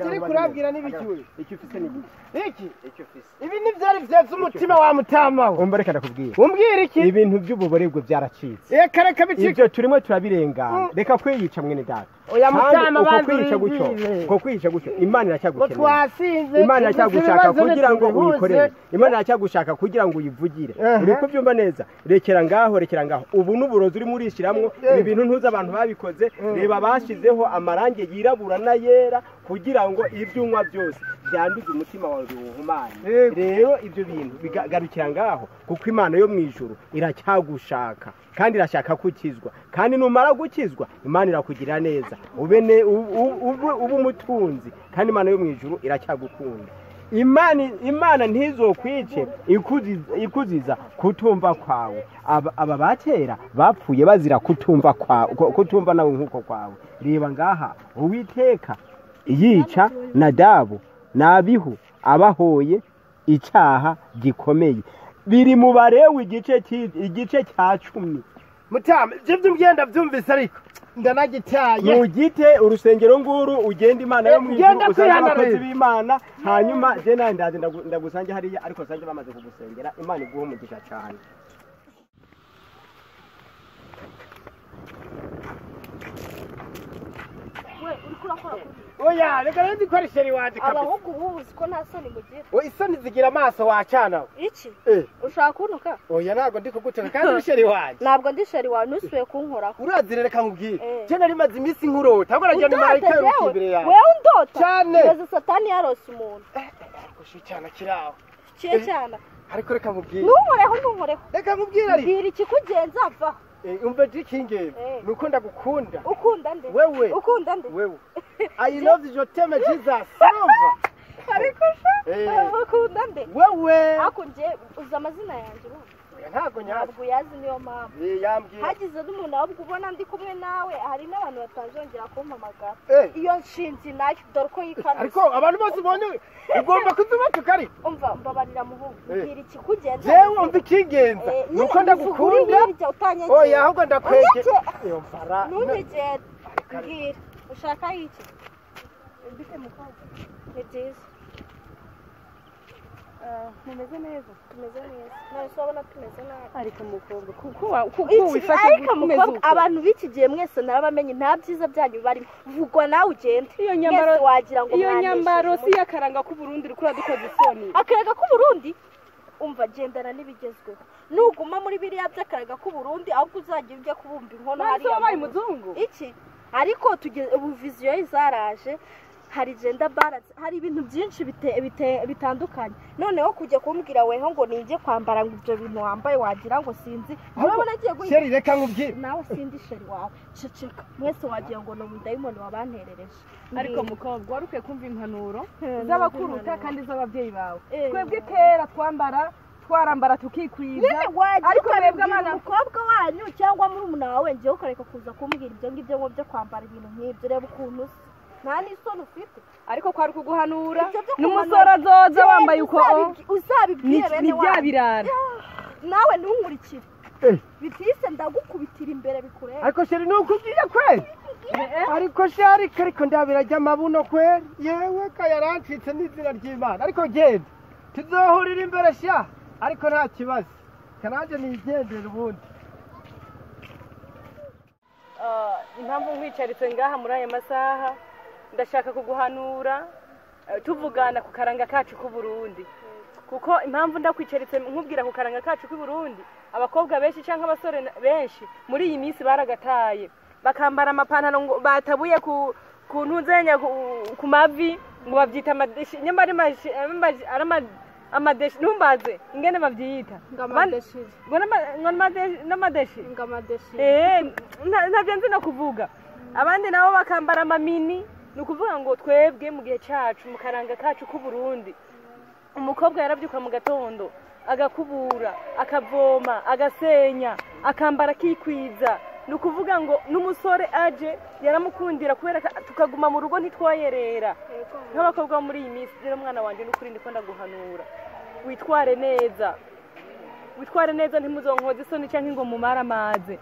Uri kurabwira n'ibicyuye icyo ufise n'iki ibi ni byari byatse umutima wa mutama we umbareka ndakubwira umbwira iki ibintu by'ububorebwe byaracitse reka bicike ibyo turimo turabirengana reka kwiyica mwene data oya mutama banduriye uko kwiyica gutyo Imana iracyagukeneye Imana iracyagushaka kugira ngo uyikorere Imana iracyagushaka kugira ngo uyivugire uri kubyumva neza rekera ngaho ubu n'uburozi uri murishiramwo ibi bintu ntuza abantu babikoze reba bashizeho amarange yirabura na yera kugira ngo ibyunywa byose byanduze umutima wawe uhumanye rero ibyo bintu bigarukira ngaho kuko Imana yo mwijuru iracyagushaka kandi irashaka kukizwa kandi numara gukizwa Imana irakugirira neza ube umutunzi kandi Imana yo mwijuru iracyagukunda Imana ntizokwice ikuziza kutumva kwawe aba batera bapfuye bazira kutumva kwawe kutumva nawe nkuko kwawe reba ngaha Uwiteka yica Nadabu n'Abihu abahoye icyaha gikomeye biri mu Barewi igice cya 10 mutama ibyo ngenda byumvise ariko ndanagitaye mugite urusengero nguru ugenda Imana yo mwijuru uzabakozi b'Imana hanyuma je nandaze ndagusanje hariya ariko sanje bamaze kugusengera Imana iguho umugisha cyane we uri kurakora oya reka ndi kora sheri wanje kabisa abahungu bubuzi ko nta soni mugira o isoni zigira amaso wacana iki ushaka kunuka oya ntago ndi kugutaka kandi sheri wanje ntabwo ndi sheri wawe nusuye kunkoraho urazire reka nkubwire je nari maze iminsi nkurota ahubwo nagiye marayika y'ukimbere yawe wewe undota cyane ngeze satani yarose umuntu kusho cyana kiraho kiye cyana ariko reka nkubwire ntunkoreho reka nkubwire ari bwira ikikugenza ava umva dikingebe nuko ndagukunda ukunda nde wewe ukunda nde wewe I love you teme Jesus samba ariko ukunda nde wewe akunje uza amazina yanjye ntago ntabwo yazi niyo mpamvu yambwiye hagize n'umuntu ahubwo ubona ndi kumwe nawe hari n'abantu batazongera kumpamagara iyo nshinzi nayo dore ko yikana ariko abantu bose ubonye ugomba kuzubatuka ari umva mbabarira muhungu mbwira ikikugenza jewe umva ikigenza nuko ndagukunda oya ahubwo ndakwege iyo mfara ntunyegere mbwira ushaka iki mbise mukobwa ni byiza mumeze neza tumeze neza nawe sobona tumeze nabi ariko mukobwa kuko wifashe mukobwa abantu biki gihe mwese narabamenye nta byiza byanyu barimo vugwa nawe ugende iyo nyambaro wagira ngo iyo nyambaro si yakaranga ku Burundi rukura dukoze isoni akaranga ku Burundi umva gendana n'ibigezweho nuguma muri biriya by'akaraga ku Burundi ahubwo uzagira ujya kubumba inkono hari yabaye muzungu iki ariko tugeze ubu viziyo izaraje hari gender balance hari ibintu byinshi bitandukanye noneho kujya kumbwira weho ngo ninjye kwambara ngo ibyo bintu wambaye wagira ngo sinzi urabona nagiye guhita sheri reka nkubwire nawe sindi sheri wawe ceceka mwese wagira ngo no mudayimoni wabanterereje ariko mukobwa waruke kumva impanuro z'abakuruta kandi z'ababyeyi bawe twebwe kera twarambara tukikwiza ariko mwebwe abana mukobwa wanyu cyangwa muri umuna wawe ngiye ukareka kuza kumbwira ibyo ngibyo ngo byo kwambara ibintu nk'ibyo reba ukuntu nta n'isoni ufite ariko kwari kuguhanura n'umusore azoza wambaye uko uzabibwire bene wawe birara nawe ntunkurikire bitise ndagukubitira imbere bikureba ariko sheri nukubwiye kweli ariko sheri ariko ndabirajya amabuno kweli yewe kayarancitse n'izina ry'Imana ariko genda tuzohurira imbere sha ariko nta kibazo kananje nigendera ubundi impamvu nkwicaritse ngaha muri aya masaha ndashaka kuguhanura tuvugana ku karanga kacu ku Burundi kuko impamvu ndakwicaritse nkubwira ku karanga kacu ku Burundi abakobwa benshi cyangwa abasore benshi muri iyi minsi baragataye bakambara amapantaro ngo batabuye ku ntuzenya ku mavi ngo babyita amadeshi nyamara amadeshi ntumbaze ingene bavyita ngamadeshi n'amadeshi ngamadeshi ntabyo nzi no kuvuga abandi nabo bakambara amamini nukuvuga ngo twebwe mu gihe cyacu mu karanga kacu ku Burundi umukobwa yarabyuka mu gatondo agakubura akavoma agasenya akambara kikwiza nukuvuga ngo n'umusore aje yaramukundira kubera tukaguma mu rugo ntitwayerera nk'abakobwa muri iyi minsi rero mwana wanje n'ukuri ndiko ndaguhanura witware neza witware neza ntimuzonkoze isoni cyangwa ngo mumare amazi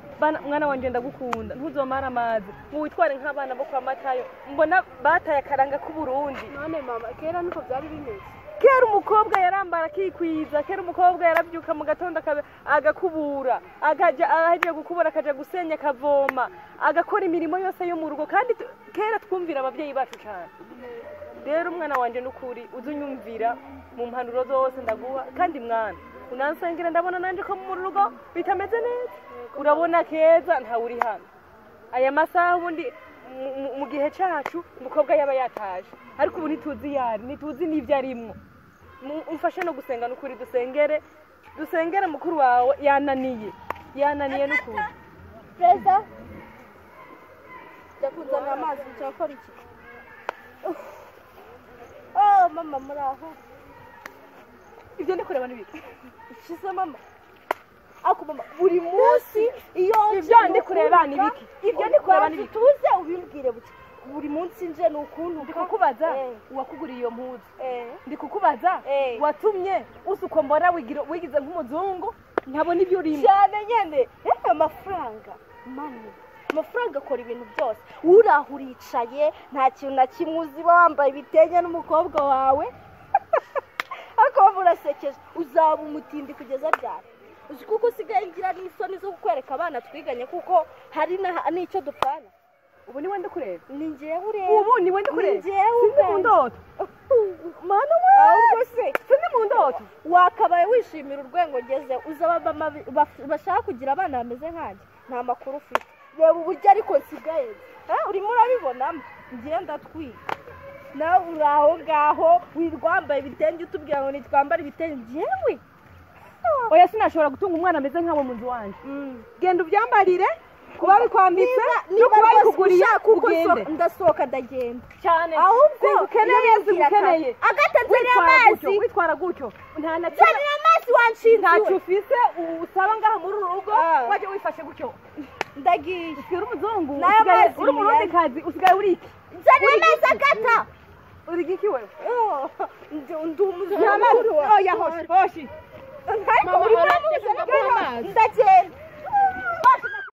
mwana wanje ndagukunda ntuzomare amazi ngo witware nk'abana bo kwa Matayo mbona bataye akaranga k'Uburundi. None mama kera niko byari bimeze. Kera umukobwa yarambara akikwiza, kera umukobwa yarabyuka mu gatondo agakubura, ahagiye gukubura akaja gusenya akavoma, agakora imirimo yose yo mu rugo, kandi kera twumvira ababyeyi bacu cyane. Rero umwana wanje n'ukuri uzunyumvira mu mpanuro zose ndaguha, kandi mwana unansengera ndabona nanje ko mu rugo bitameze neza, urabona keza ntawe uri hano aya masaha ubundi mu gihe cyacu umukobwa yaba yataje, ariko ubu ntituzi n'ibyo arimwo. Umfashe no gusenga n'ukuri, dusengere mukuru wawe yananiye n'ukuri. Preza ndakuzanira amazi cyakora iki? Oh mama muraho. Ibyo ndi kureba n'ibiki? Ukize mama. Ako mama buri munsi iyo ibyo ndi kureba n'ibiki? Ibyo ndi kureba n'ibiki? Tuze ubimbwire buke. Buri munsi nje n'ukuntu ndikukubaza uwakuguriye iyo mpuzu, ndikukubaza watumye usuko mbona wigize nk'umuzungu nkabona ibyo urimo cyane nyene. Amafaranga amafaranga akora ibintu byose. Uraho uricaye nta kintu na kimwe uziba wambaye ibitenge n'umukobwa wawe akaba urasekeje, uzaba umutindi kugeza ryari? Uzi kuko usigaye ngira n'isoni zo kukwereka abana twiganye kuko hari n'icyo dupfana. Ubu ni wende kureba? Ni njyewe ureba. Ubu ni wende kureba? Sindi mu ndoto. Mana we! Ahubwo se sindi mu ndoto. Wakabaye wishimira urwengo ngeze, uzaba bashaka kugira abana bameze nkanjye. Nta makuru ufite. Reba uburyo ariko nsigaye. Urimo urabibonamo. Ngiye ndatwiga. Nawe uraho ngaho wirwambaye ibitenge utubwira ngo nitwambara ibitenge njyewe. Oya sinashobora gutunga umwana ameze nk'abo mu nzu wanje. Genda ubyambarire. Kuba bikwambitse no kuba bikuguriye kugende. Ndasohoka ndagenda cyane. Ahubwo ukeneye agatanzanira amazi witwara gutyo nta na cyane amazi wanshinze ntacyo ufise usaba ngaha muri urugo waje wifashe gutyo. Ndagiye ufira umuzungu usigaye uri umurundi kazi usigaye uri iki? Cyane amazi agata uri iki wewe? Ndi umuzungu. Oya hoshi ndagenda